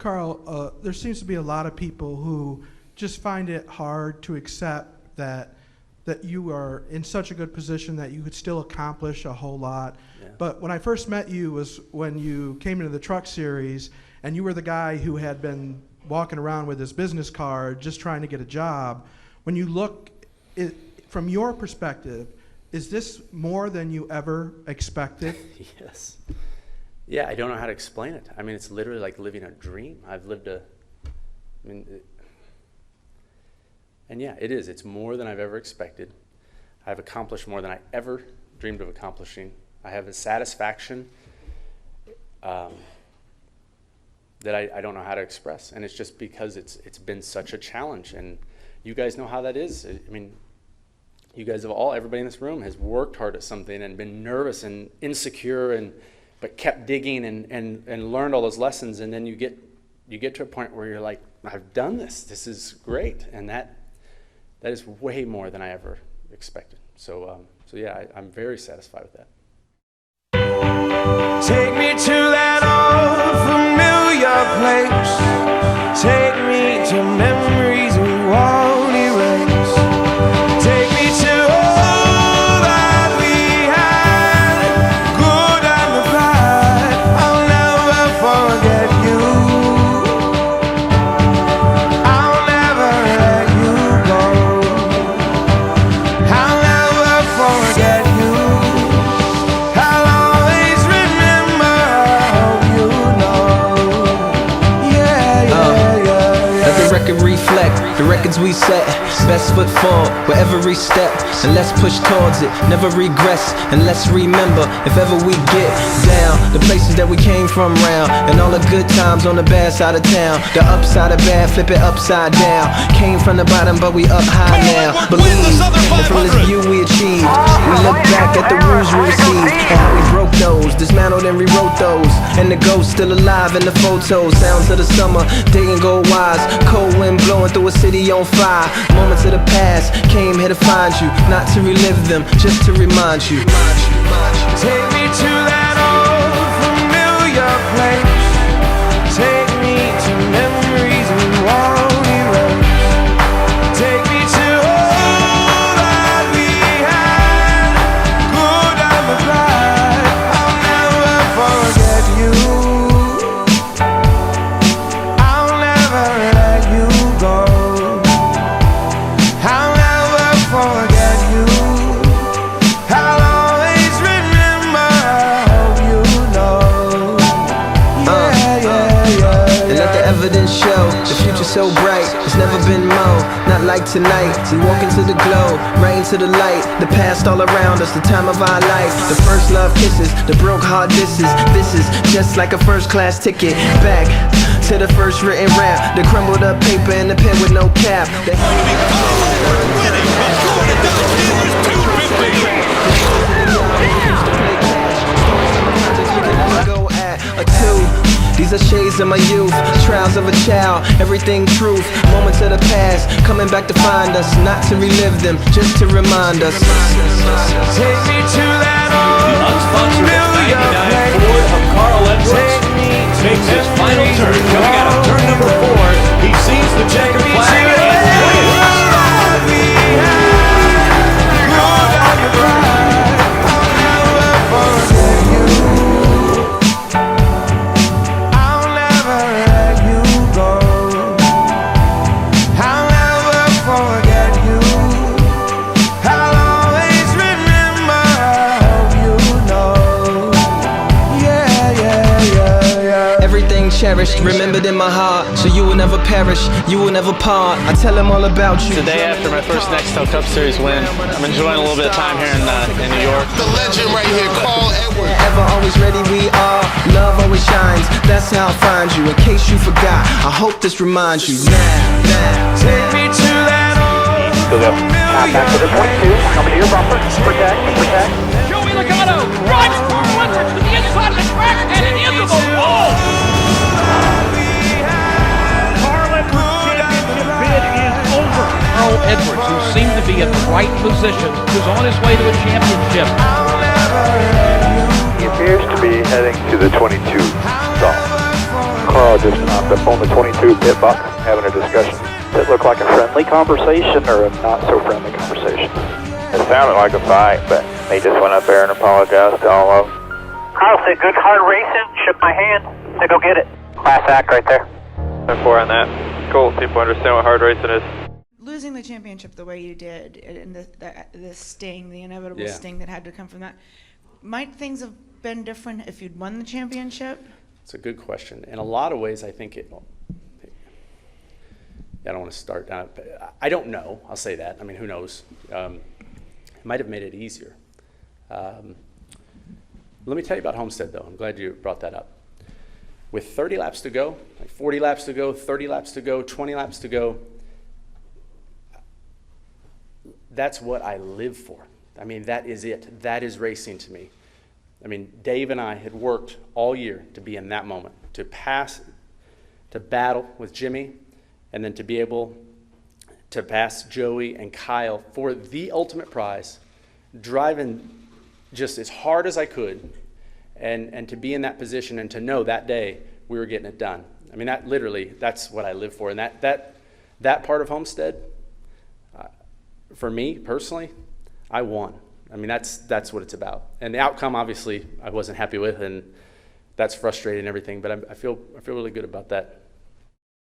Carl, there seems to be a lot of people who just find it hard to accept that you are in such a good position that you could still accomplish a whole lot. Yeah. But when I first met you was when you came into the truck series, and you were the guy who had been walking around with his business card just trying to get a job. When you look from your perspective, is this more than you ever expected? Yes. Yeah, I don't know how to explain it. I mean, it's literally like living a dream. And yeah, it is. It's more than I've ever expected. I've accomplished more than I ever dreamed of accomplishing. I have a satisfaction that I don't know how to express. And it's just because it's been such a challenge. And you guys know how that is. I mean, you guys everybody in this room has worked hard at something and been nervous and insecure but kept digging and learned all those lessons. And then you get to a point where you're like, I've done this. This is great. And that is way more than I ever expected. So yeah, I'm very satisfied with that. Take me to that old familiar place. Take me to memories we won't erase. Take me to all that we had, good and the bad. I'll never forget you. I'll never let you go. I'll never forget you. I'll always remember how you know. Yeah, yeah, yeah. Let the record reflect the records we set. Best foot forward with every step, and let's push towards it. Never regress, and let's remember if ever we get down the places that we came from round, and all the good times on the bad side of town. The upside of bad, flip it upside down. Came from the bottom, but we up high now. Believe, and from this view we achieved. We look back at the rules we received, and how we broke those, dismantled and rewrote those. And the ghost still alive in the photos. Sounds of the summer, dating gold wise. Cold wind blowing through a city on fire. Moments of the past, came here to find you. Not to relive them, just to remind you. Take me to that old familiar place. Take me to memories we won't erase. Take me to all that we had, good and the bad. I'll never forget you. I'll never let you go. I'll never forget you. I'll always remember how you know. Yeah, yeah, yeah. And let the evidence show the future so bright. It's never been more, not like tonight. We walk into the glow, right into the light. The past all around us, the time of our life. The first love kisses, the broke heart disses. This is just like a first class ticket back to the first written rap. The crumbled up paper and the pen with no cap. The go at a two. These are shades of my youth, trials of a child, everything truth. Moments of the past, coming back to find us. Not to relive them, just to remind us. Take me to that old Unsponsored familiar 99 place. Ford of Carl Edwards Take me to makes his final memories turn. we Coming out of won't turn number 4, he sees the checkered Take me flag to and wins. all that we had, good and the bad. I'll never forget you. I'll never let you go. I'll never forget you. I'll always remember how you know. Yeah, yeah, yeah, yeah. Everything cherished, remembered in my heart. So you will never perish, you will never part. I tell them all about you. The day after my first Nextel Cup Series win, I'm enjoying a little bit of time here in New York. The legend right here, Carl Edwards. Ever always ready we are. Love always shines, that's how I find you. In case you forgot, I hope this reminds you. Now. Take me to that old familiar place. Coming to your bumper. Protect. Joey Logano drives Carl Edwards to the inside of the track and into the wall. Carl Edwards championship bid is over. Carl Edwards, who seemed to be in the right position, was on his way to a championship. I'll never let you He appears to be heading to the 22 stall. go. Carl just up on the 22 pit box having a discussion. Does it look like a friendly conversation or a not so friendly conversation? It sounded like a fight, but he just went up there and apologized to all of them. Carl said good hard racing, shook my hand, said go get it. Class act right there. 4 on that. Cool, people understand what hard racing is. Losing the championship the way you did, and the sting, the inevitable sting that had to come from that, might things have been different if you'd won the championship? It's a good question. In a lot of ways, I think I don't want to start. I don't know. I'll say that. I mean, who knows? It might have made it easier. Let me tell you about Homestead, though. I'm glad you brought that up. With 30 laps to go, like 40 laps to go, 30 laps to go, 20 laps to go, that's what I live for. I mean, that is it. That is racing to me. I mean, Dave and I had worked all year to be in that moment, to battle with Jimmy, and then to be able to pass Joey and Kyle for the ultimate prize, driving just as hard as I could, and to be in that position and to know that day we were getting it done. I mean, that's what I live for. And that part of Homestead, for me personally, I won. I mean, that's what it's about. And the outcome, obviously, I wasn't happy with, and that's frustrating and everything. But I feel really good about that